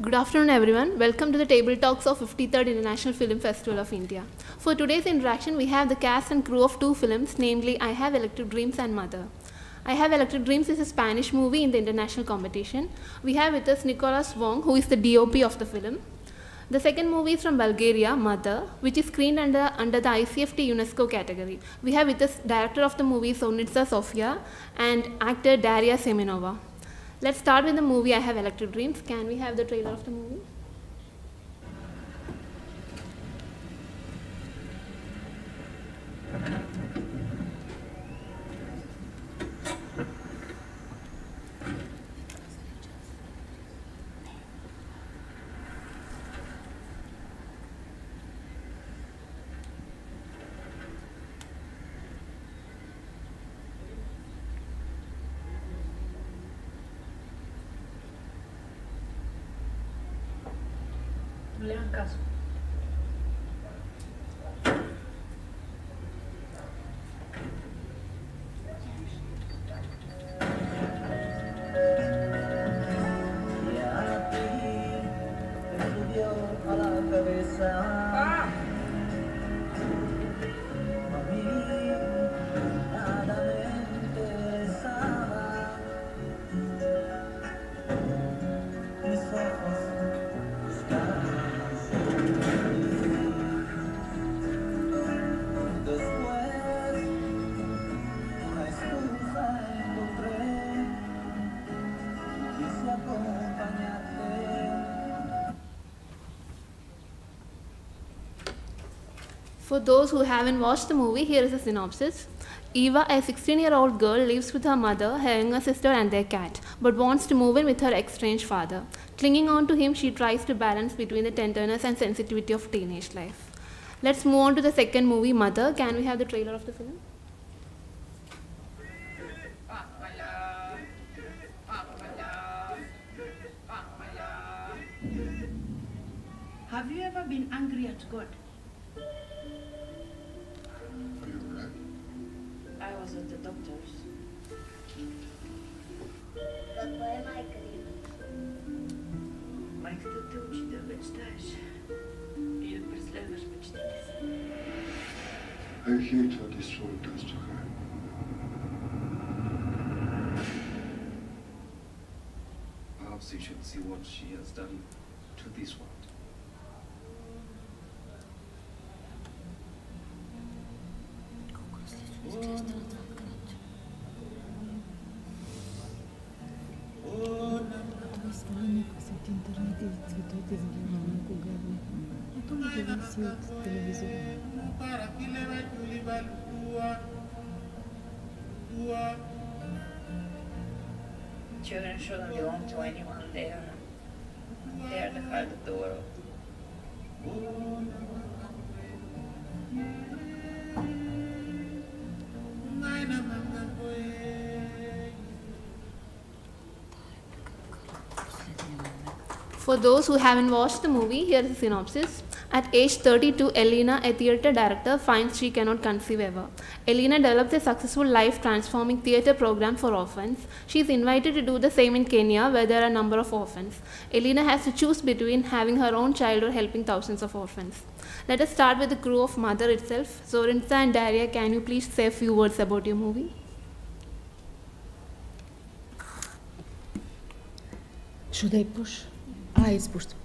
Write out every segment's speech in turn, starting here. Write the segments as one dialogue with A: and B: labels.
A: Good afternoon everyone. Welcome to the Table Talks of 53rd International Film Festival of India. For today's interaction, we have the cast and crew of two films, namely I Have Electric Dreams and Mother. I Have Electric Dreams is a Spanish movie in the international competition. We have with us Nicolás Wong, who is the DOP of the film. The second movie is from Bulgaria, Mother, which is screened under the IFFI UNESCO category. We have with us director of the movie Zornitsa, Sophia, and actor Daria Simeonova. Let's start with the movie I Have Electric Dreams. Can we have the trailer of the movie?
B: No le hagan caso.
A: For those who haven't watched the movie, here is a synopsis. Eva, a 16-year-old girl, lives with her mother, her younger sister and their cat, but wants to move in with her estranged father. Clinging on to him, she tries to balance between the tenderness and sensitivity of teenage life. Let's move on to the second movie, Mother. Can we have the trailer of the film?
B: Have you ever been angry at God? I was at the doctor's. Майката те учи да мечтаеш и да преследваш мечтите си.
C: I hate what this world does to her.
D: Perhaps you should see what she has done to this world.
B: Children shouldn't belong to anyone. They are the heart of the world.
A: For those who haven't watched the movie, here is a synopsis. At age 32, Elena, a theatre director, finds she cannot conceive ever. Elena develops a successful life-transforming theatre program for orphans. She is invited to do the same in Kenya, where there are a number of orphans. Elena has to choose between having her own child or helping thousands of orphans. Let us start with the crew of Mother itself. Zornitsa and Daria, can you please say a few words about your movie?
E: Should I push? It's pushed.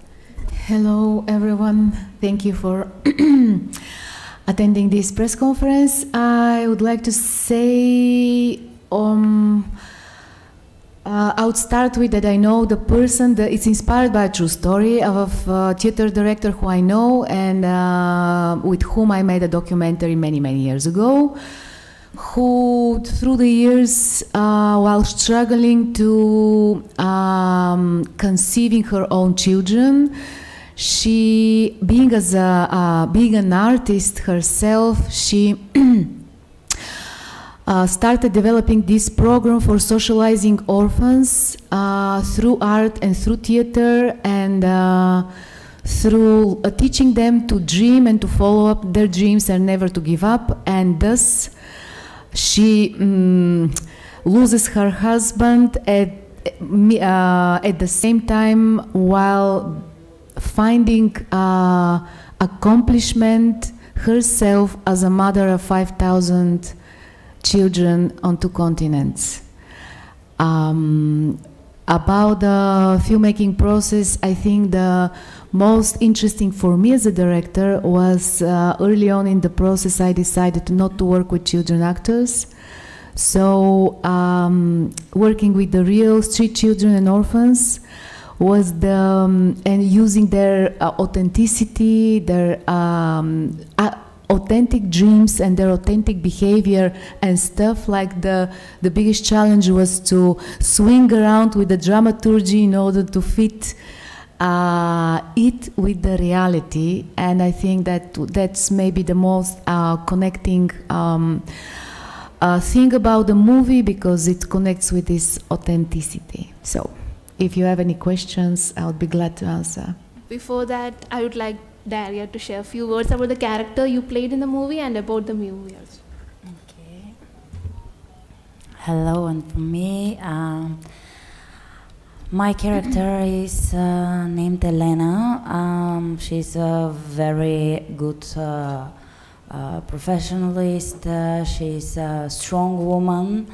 E: Hello everyone, thank you for attending this press conference. I would like to say I would start with that I know the person, it's inspired by a true story of a theater director who I know and with whom I made a documentary many years ago, who through the years while struggling to conceiving her own children, she being an artist herself, she started developing this program for socializing orphans through art and through theater and through teaching them to dream and to follow up their dreams and never to give up, and thus she loses her husband at at the same time, while finding accomplishment herself as a mother of 5,000 children on 2 continents. About the filmmaking process, I think the most interesting for me as a director was early on in the process I decided not to work with children actors. So working with the real street children and orphans was and using their authenticity, their authentic dreams and their authentic behavior and stuff. Like the biggest challenge was to swing around with the dramaturgy in order to fit it with the reality, and I think that's maybe the most connecting thing about the movie, because it connects with this authenticity. So if you have any questions, I would be glad to answer.
A: Before that, I would like Daria to share a few words about the character you played in the movie and about the movie also.
F: Okay. Hello, and for me, my character is named Elena. She's a very good professionalist. She's a strong woman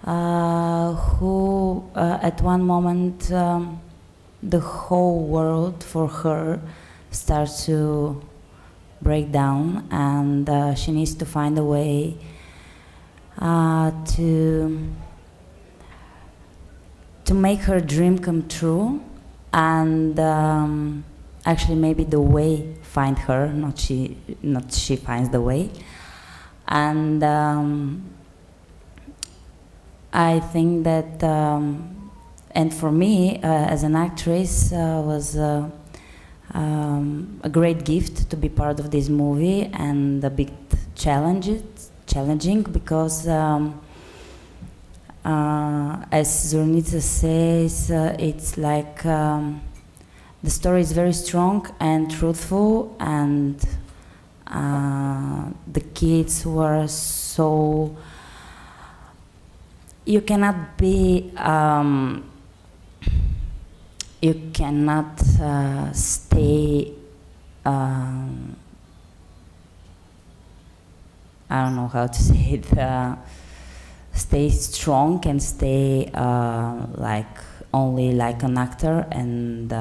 F: who, at one moment, the whole world for her starts to break down, and she needs to find a way to make her dream come true, and actually maybe the way find her, not she finds the way. And I think that, and for me as an actress, was a great gift to be part of this movie, and a big challenging because as Zornitsa says, it's like the story is very strong and truthful, and the kids were so, you cannot be, you cannot stay, I don't know how to say it, stay strong and stay like only like an actor, and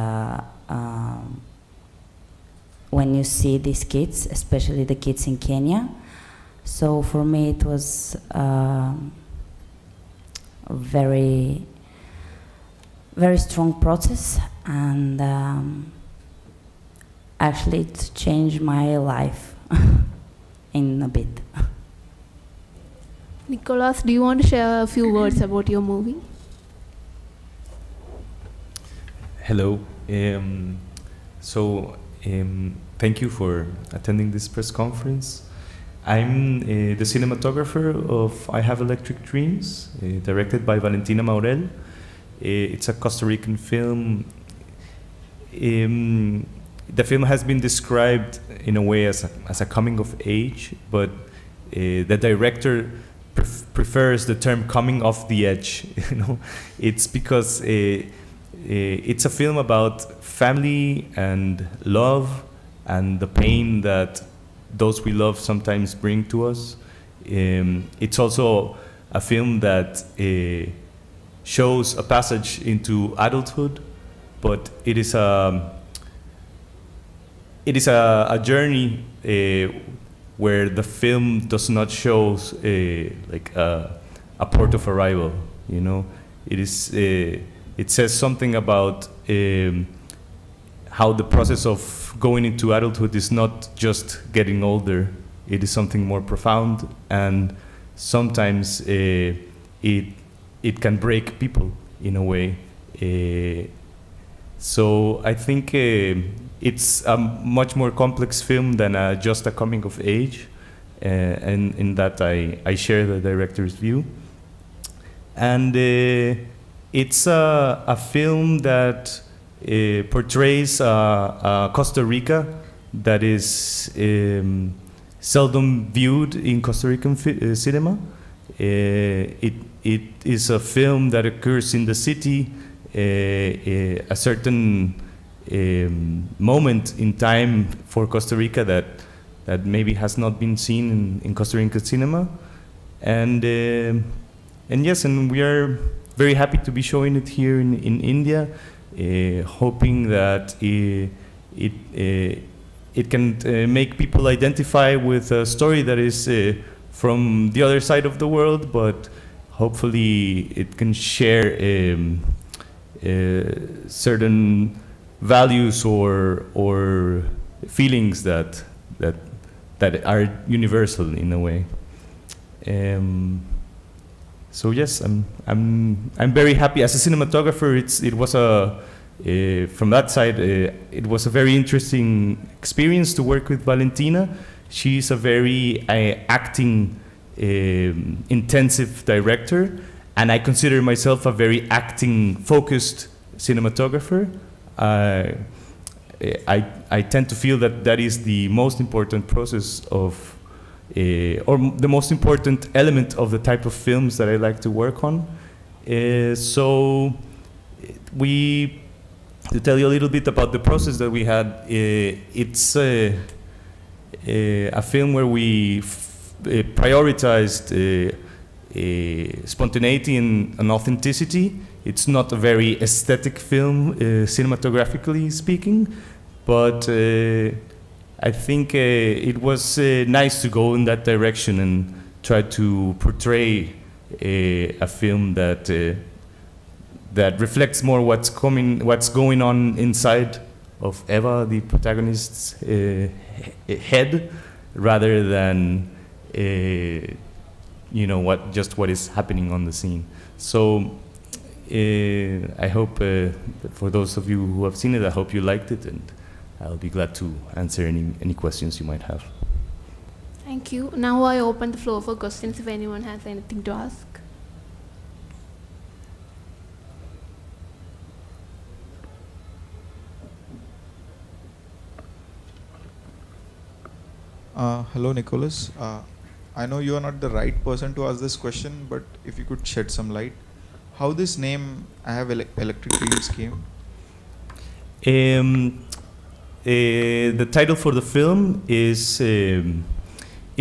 F: when you see these kids, especially the kids in Kenya. So for me it was a very, very strong process, and actually it changed my life in a bit.
A: Nicolás, do you want to share a few words about your movie?
G: Hello. Thank you for attending this press conference. I'm the cinematographer of I Have Electric Dreams, directed by Valentina Maurel. It's a Costa Rican film. The film has been described in a way as a coming of age, but the director prefers the term coming off the edge. You know, it's because it's a film about family and love and the pain that those we love sometimes bring to us. It's also a film that shows a passage into adulthood, but it is a journey where the film does not show like a port of arrival. You know, it says something about how the process of going into adulthood is not just getting older. It is something more profound, and sometimes it can break people in a way. So I think it's a much more complex film than just a coming of age, and in that I share the director's view. And it's a film that portrays Costa Rica that is seldom viewed in Costa Rican cinema. It it is a film that occurs in the city, a certain moment in time for Costa Rica that maybe has not been seen in Costa Rican cinema, and yes, and we are very happy to be showing it here in India, hoping that it can make people identify with a story that is from the other side of the world, but hopefully it can share certain values or feelings that are universal in a way. So yes, I'm very happy as a cinematographer. It was from that side, it was a very interesting experience to work with Valentina. She's a very acting intensive director, and I consider myself a very acting focused cinematographer. I tend to feel that is the most important process of, or the most important element of the type of films that I like to work on. So to tell you a little bit about the process that we had, it's a film where we prioritized spontaneity and authenticity. It's not a very aesthetic film, cinematographically speaking, but I think it was nice to go in that direction and try to portray a film that reflects more what's going on inside of Eva, the protagonist's head, rather than what is happening on the scene. So I hope for those of you who have seen it, I hope you liked it, and I'll be glad to answer any questions you might have.
A: Thank you. Now I open the floor for questions if anyone has anything to ask.
H: Hello, Nicolás. I know you are not the right person to ask this question, but if you could shed some light, how this name "I Have Electric Dreams" came?
G: The title for the film is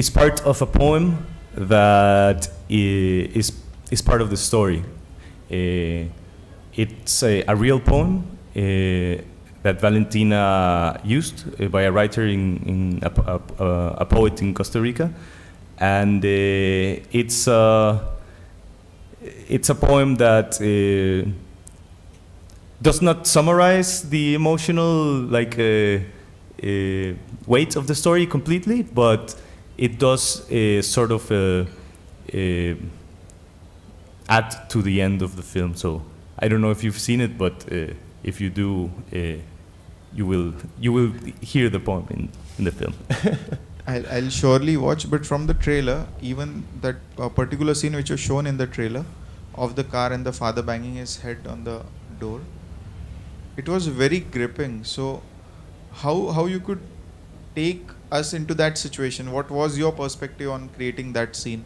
G: part of a poem that is part of the story. It's a real poem that Valentina used by a writer a poet in Costa Rica, and it's a poem that does not summarize the emotional weight of the story completely, but it does sort of add to the end of the film. So I don't know if you've seen it, but if you do, you will hear the poem in the film.
H: I'll surely watch, but from the trailer, even that particular scene which was shown in the trailer of the car and the father banging his head on the door, it was very gripping. So how you could take us into that situation? What was your perspective on creating that scene?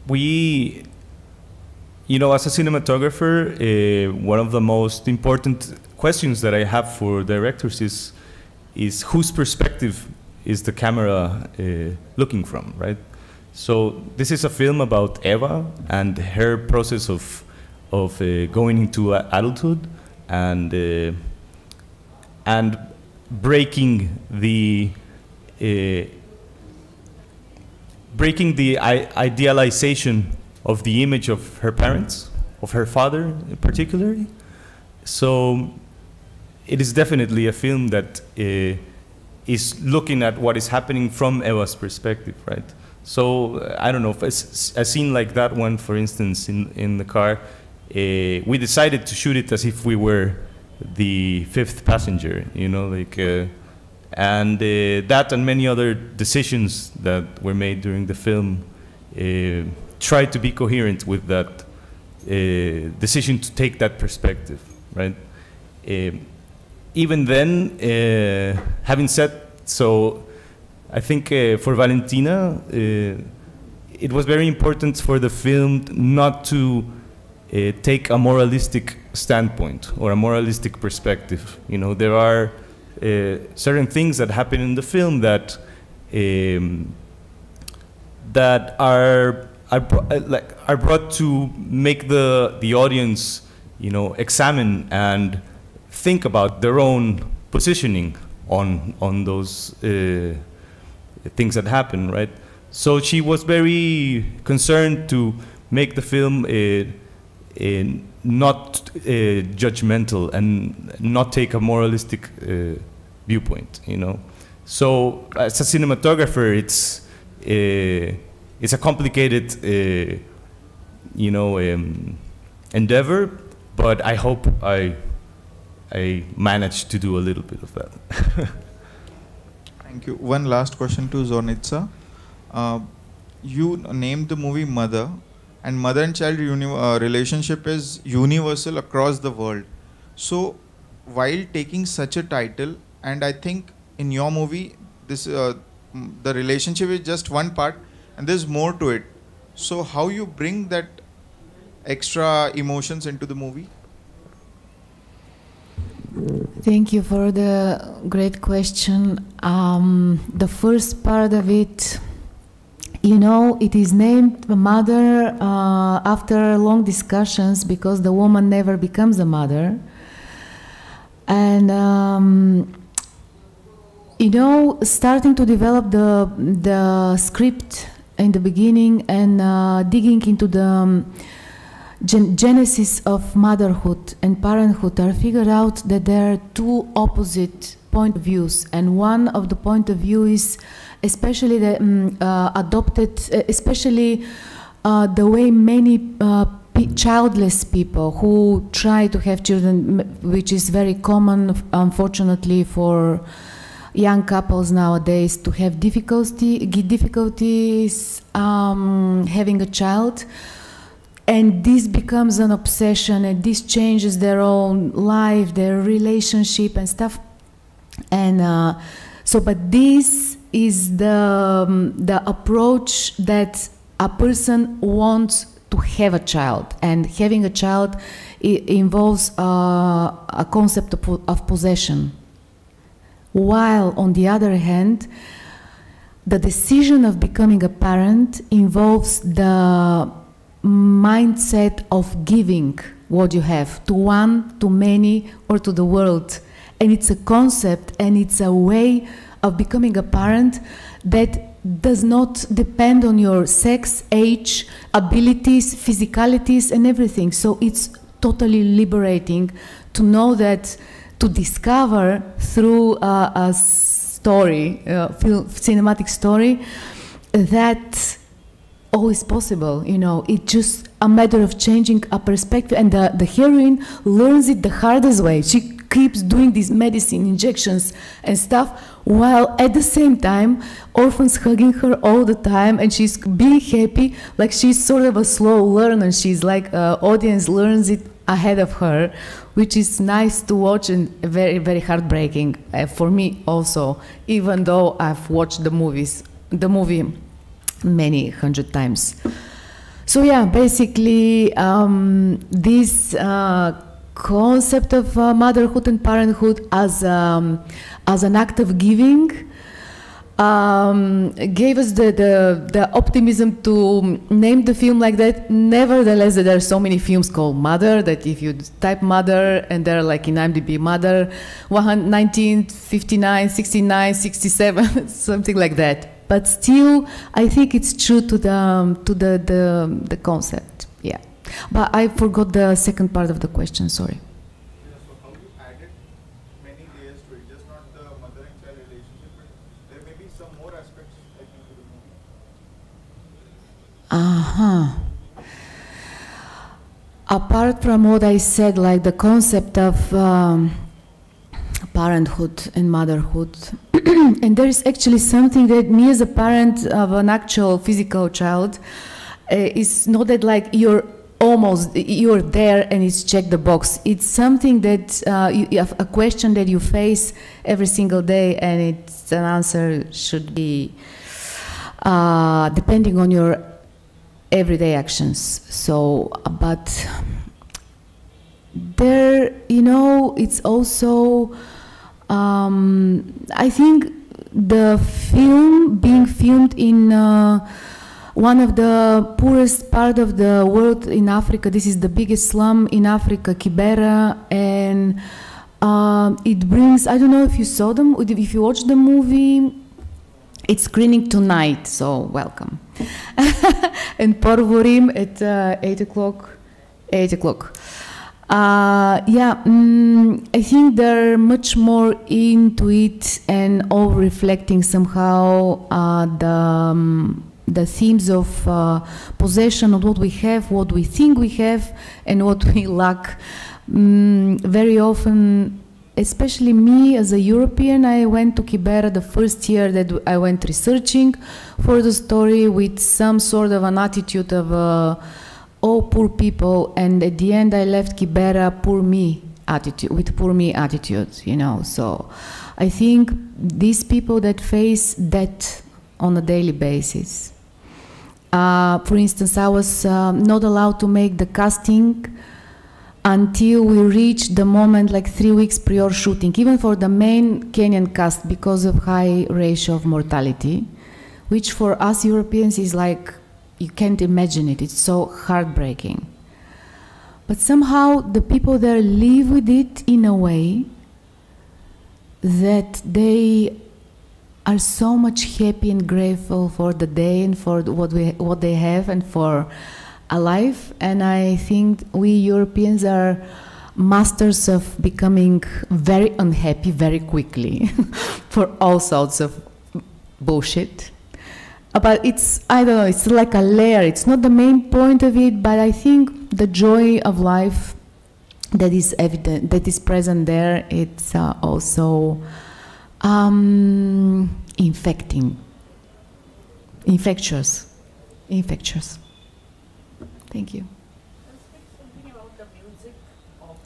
G: We, as a cinematographer, one of the most important questions that I have for directors is whose perspective is the camera looking from, right? So this is a film about Eva and her process of going into adulthood and breaking the idealization of the image of her parents, of her father particularly. So it is definitely a film that is looking at what is happening from Eva's perspective, right? So I don't know, if a scene like that one, for instance, in the car, we decided to shoot it as if we were the fifth passenger, and that and many other decisions that were made during the film try to be coherent with that decision to take that perspective, right? Even then, having said so, I think for Valentina, it was very important for the film not to take a moralistic standpoint or a moralistic perspective. You know, there are certain things that happen in the film that that are brought to make the audience, you know, examine and think about their own positioning on those things that happen, right? So she was very concerned to make the film not judgmental and not take a moralistic viewpoint, you know. So as a cinematographer, it's a complicated, you know, endeavor, but I hope I managed to do a little bit of that.
H: Thank you. One last question to Zornitsa. You named the movie Mother, and mother and child relationship is universal across the world. So while taking such a title, and I think in your movie, this the relationship is just one part, and there's more to it. So how you bring that extra emotions into the movie?
E: Thank you for the great question. The first part of it, you know, it is named Mother after long discussions because the woman never becomes a mother. And, you know, starting to develop the script in the beginning and digging into the genesis of motherhood and parenthood, I figured out that there are two opposite point of views, and one of the point of view is especially the adopted, especially the way many childless people who try to have children, which is very common, unfortunately, for young couples nowadays to have difficulties having a child. And this becomes an obsession, and this changes their own life, their relationship and stuff. And so, but this is the approach that a person wants to have a child. And having a child involves a concept of possession. While, on the other hand, the decision of becoming a parent involves the mindset of giving what you have to one, to many, or to the world. And it's a concept and it's a way of becoming a parent that does not depend on your sex, age, abilities, physicalities, and everything. So it's totally liberating to know that, to discover through a story, cinematic story, that all is possible, you know. It's just a matter of changing a perspective, and the heroine learns it the hardest way. She keeps doing these medicine injections and stuff, while at the same time orphans hugging her all the time, and she's being happy, like she's sort of a slow learner. She's like audience learns it ahead of her, which is nice to watch and very, very heartbreaking for me also, even though I've watched the movie many hundred times. So yeah, basically this concept of motherhood and parenthood as an act of giving gave us the optimism to name the film like that. Nevertheless, there are so many films called Mother that if you type Mother, and they're like in IMDb, Mother 1959, 69, 67, something like that. But still, I think it's true to the concept. Yeah. But I forgot the second part of the question. Sorry.
H: Yeah, so how you added many layers to it, just not the mother and child relationship, but there may be some more aspects I think to the movie.
E: Apart from what I said, like the concept of parenthood and motherhood, and there is actually something that me as a parent of an actual physical child is not that like your almost, you're there and it's check the box. It's something that, you have a question that you face every single day, and it's an answer should be depending on your everyday actions. So, but there, you know, it's also, I think the film being filmed in one of the poorest part of the world in Africa. This is the biggest slum in Africa, Kibera, and it brings, I don't know if you saw them, if you watched the movie, it's screening tonight, so welcome. And Porvorim at 8 o'clock. 8 o'clock. Yeah, I think they're much more into it and all reflecting somehow the themes of possession of what we have, what we think we have, and what we lack. Very often, especially me as a European, I went to Kibera the first year that I went researching for the story with some sort of an attitude of oh, poor people, and at the end I left Kibera poor me attitude, with poor me attitude, you know. So I think these people that face that on a daily basis. For instance, I was not allowed to make the casting until we reached the moment like 3 weeks prior shooting, even for the main Kenyan cast, because of high ratio of mortality, which for us Europeans is like, you can't imagine it, it's so heartbreaking. But somehow the people there live with it in a way that they are so much happy and grateful for the day and for what they have and for a life. And I think we Europeans are masters of becoming very unhappy very quickly for all sorts of bullshit. But it's, I don't know, it's like a layer. It's not the main point of it, but I think the joy of life that is evident, that is present there, it's also infectious. Thank you.
B: Something about the music of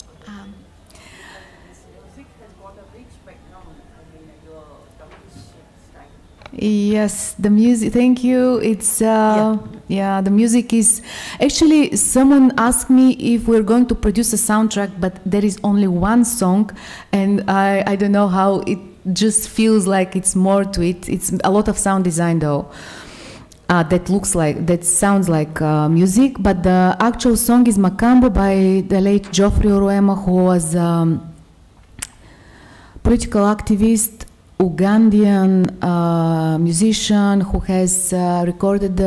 B: this music has got a rich background. I mean, your Turkish style.
E: Yes, the music, thank you. It's, yeah, the music is, actually someone asked me if we're going to produce a soundtrack, but there is only one song, and I don't know how it just feels like it's more to it. It's a lot of sound design though. That sounds like music, but the actual song is Makambo by the late Geoffrey Oruema, who was political activist, Ugandan musician, who has recorded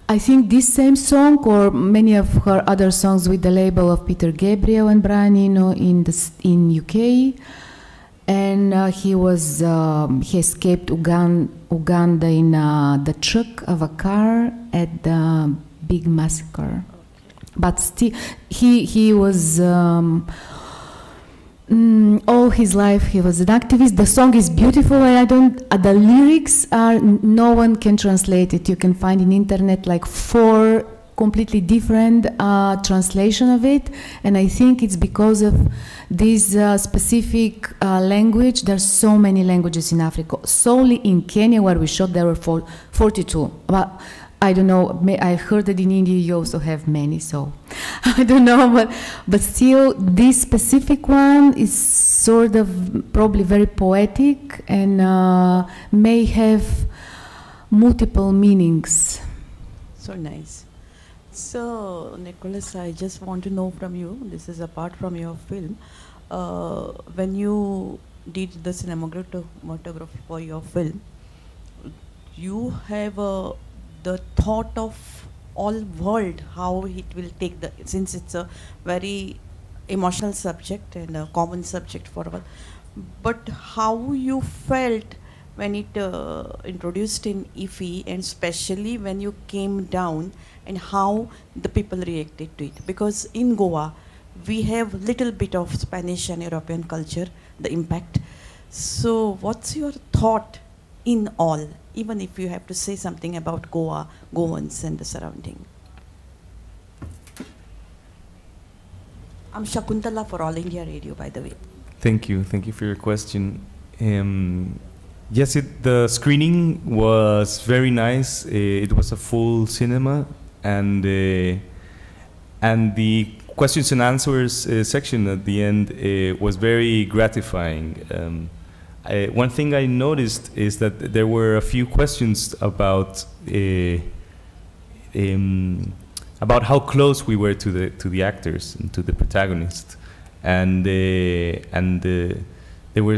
E: I think this same song or many of her other songs with the label of Peter Gabriel and Brian Eno in UK. And he escaped Uganda in the trunk of a car at the big massacre. But still, he was all his life he was an activist. The song is beautiful, and the lyrics are, no one can translate it. You can find in internet like 4 completely different translation of it, and I think it's because of this specific language. There's so many languages in Africa. Solely in Kenya, where we shot, there were 42. But I don't know, I heard that in India you also have many, so I don't know, but still this specific one is sort of probably very poetic and may have multiple meanings.
I: So nice. So, Nicolás, I just want to know from you, this is apart from your film, when you did the cinematography for your film, you have the thought of all world, how it will take since it's a very emotional subject and a common subject for all, but how you felt when it introduced in IFFI, and especially when you came down, and how the people reacted to it, because in Goa we have little bit of Spanish and European culture, the impact. So what's your thought in all, even if you have to say something about Goa, Goans and the surrounding? I'm Shakuntala for All India Radio, by the way.
G: Thank you for your question. Yes, the screening was very nice. It was a full cinema, and the questions and answers section at the end was very gratifying. One thing I noticed is that there were a few questions about how close we were to the actors and to the protagonist, and there were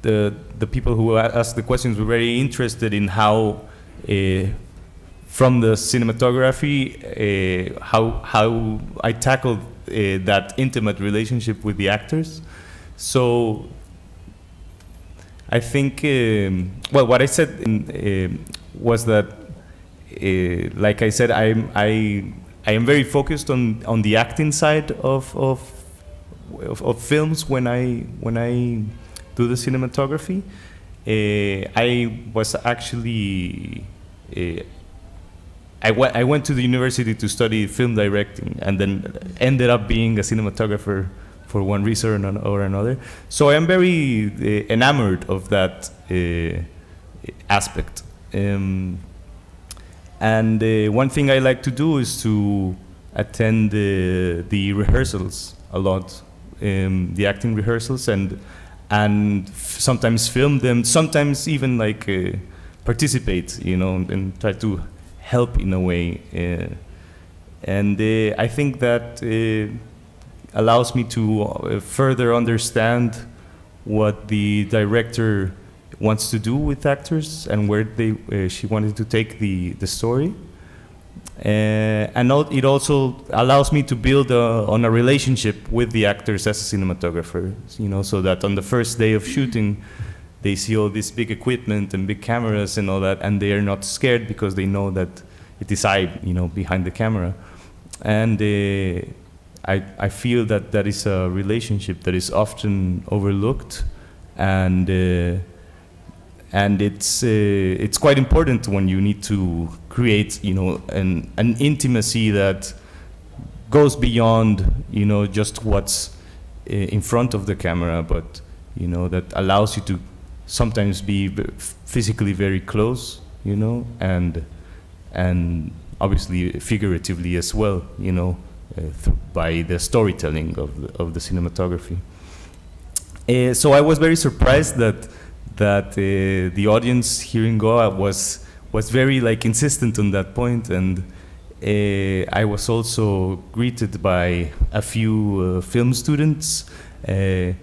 G: the people who asked the questions were very interested in how, from the cinematography, how I tackled that intimate relationship with the actors. So I think, well, what I said was that, like I said, I am very focused on the acting side of films when I do the cinematography. I was actually I went to the university to study film directing, and then ended up being a cinematographer for one reason or another. So I am very enamored of that aspect. And one thing I like to do is to attend the rehearsals a lot, the acting rehearsals, and sometimes film them, sometimes even like participate, you know, and try to help in a way. And I think that allows me to further understand what the director wants to do with actors and where she wanted to take the story. And it also allows me to build on a relationship with the actors as a cinematographer, you know, so that on the first day of shooting, they see all this big equipment and big cameras and all that, and they are not scared because they know that it is I, you know, behind the camera. And I feel that that is a relationship that is often overlooked, and it's quite important when you need to create, you know, an intimacy that goes beyond, you know, just what's in front of the camera, but, you know, that allows you to sometimes be physically very close, you know, and obviously figuratively as well, you know, by the storytelling of the cinematography. So I was very surprised that the audience here in Goa was very like insistent on that point, and I was also greeted by a few film students. I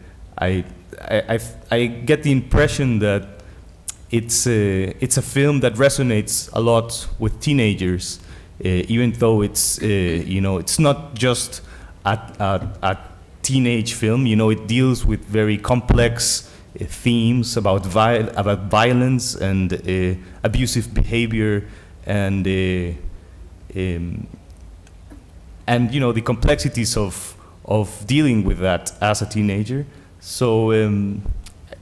G: get the impression that it's a film that resonates a lot with teenagers, even though it's you know, it's not just a teenage film. You know, it deals with very complex themes about violence and abusive behavior, and you know, the complexities of dealing with that as a teenager. So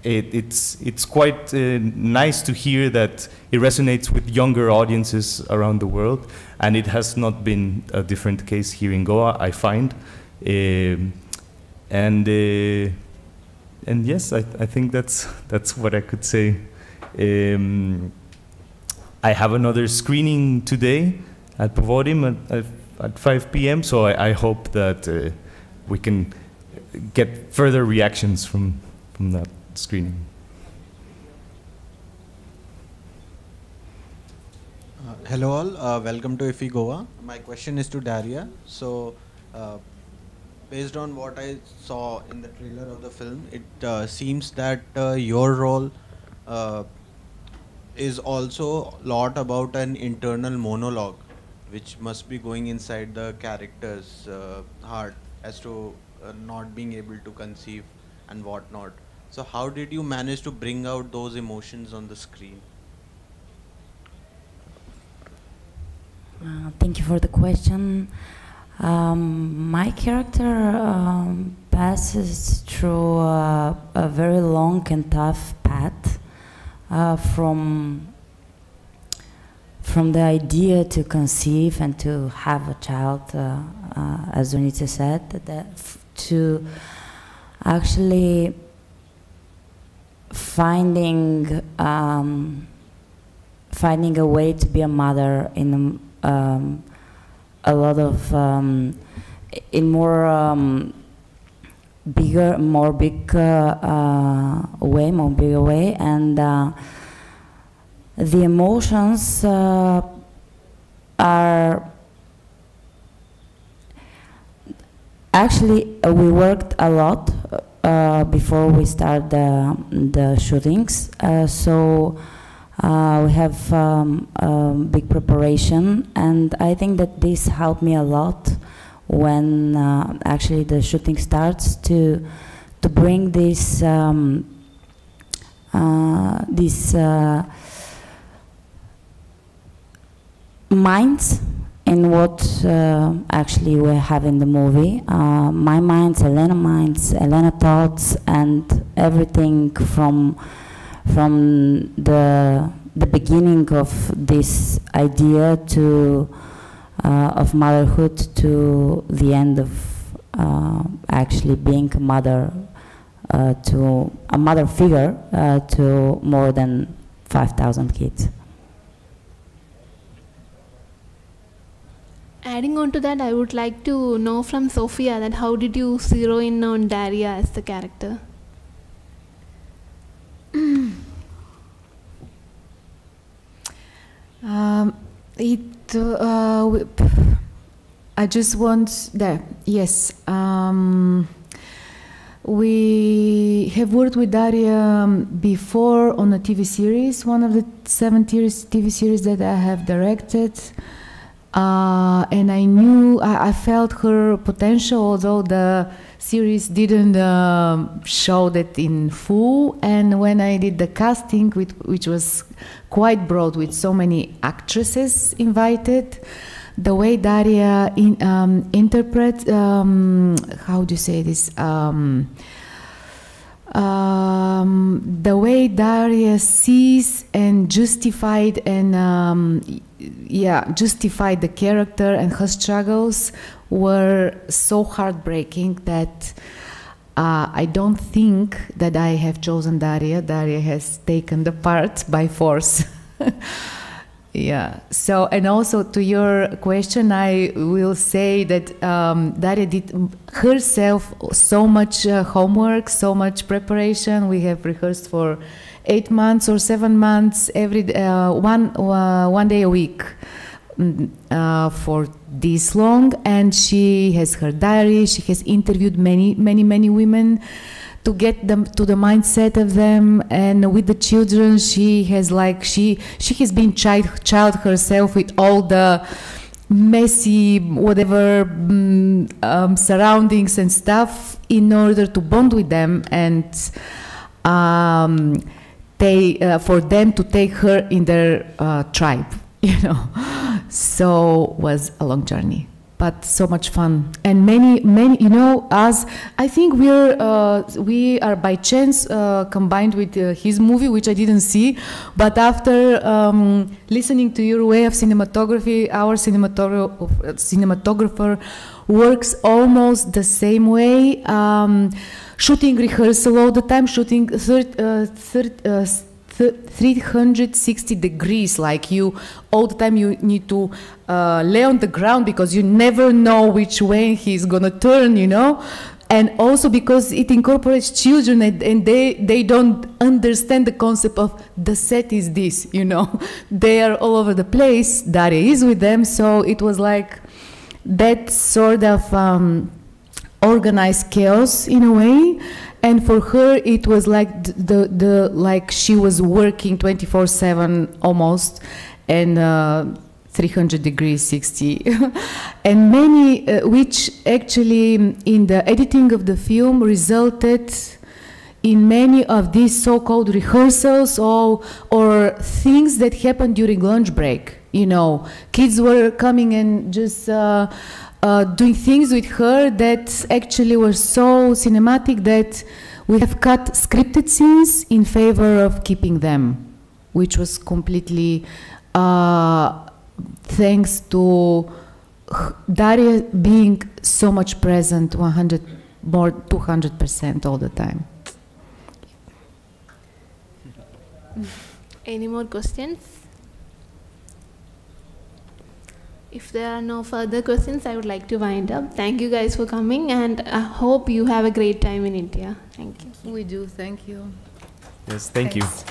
G: it's quite nice to hear that it resonates with younger audiences around the world, and it has not been a different case here in Goa, I find. And yes, I think that's what I could say. I have another screening today at Pavodim at 5 p.m. So I hope that we can get further reactions from that screening.
J: Hello all, welcome to IFFI Goa. My question is to Daria. So, based on what I saw in the trailer of the film, it seems that your role is also a lot about an internal monologue, which must be going inside the character's heart as to not being able to conceive and whatnot. So how did you manage to bring out those emotions on the screen?
F: Thank you for the question. My character passes through a very long and tough path from from the idea to conceive and to have a child, as Zornitsa said, to actually finding a way to be a mother in a lot of in more bigger way, and the emotions are actually we worked a lot before we start the shootings, so we have big preparation, and I think that this helped me a lot when actually the shooting starts to bring this minds in what actually we have in the movie. My minds, Elena thoughts, and everything from the beginning of this idea to of motherhood to the end of actually being a mother, to a mother figure to more than 5,000 kids.
A: Adding on to that, I would like to know from Sophia that how did you zero in on Daria as the character?
E: I just want that. Yes, we have worked with Daria before on a TV series, one of the 7 TV series that I have directed. And I knew, I felt her potential, although the series didn't show that in full. And when I did the casting, which was quite broad with so many actresses invited, the way Daria interprets, how do you say this? The way Daria sees and justified and justified the character and her struggles were so heartbreaking that I don't think that I have chosen Daria. Daria has taken the part by force. Yeah. So, and also to your question, I will say that Daria did herself so much homework, so much preparation. We have rehearsed for 8 months or 7 months, every one day a week for this long. And she has her diary. She has interviewed many women to get them to the mindset of them, and with the children, she has she has been child herself with all the messy whatever surroundings and stuff in order to bond with them and for them to take her in their tribe, you know. So was a long journey, but so much fun, and many, you know, as I think we are by chance combined with his movie, which I didn't see, but after listening to your way of cinematography, our cinematographer works almost the same way, shooting rehearsal all the time, shooting 360 degrees, like you all the time you need to lay on the ground because you never know which way he's gonna turn, you know, and also because it incorporates children and they don't understand the concept of the set is this, you know. They are all over the place. Daria is with them, so it was like that sort of organized chaos in a way. And for her, it was like like she was working 24/7 almost, and 300 degrees 60, and many which actually in the editing of the film resulted in many of these so-called rehearsals or things that happened during lunch break. You know, kids were coming and just doing things with her that actually were so cinematic that we have cut scripted scenes in favor of keeping them, which was completely thanks to Daria being so much present, 200% all the time.
A: Any more questions? If there are no further questions, I would like to wind up. Thank you guys for coming, and I hope you have a great time in India. Thank you.
E: We do, thank you.
G: Yes, thank you.
E: Thanks.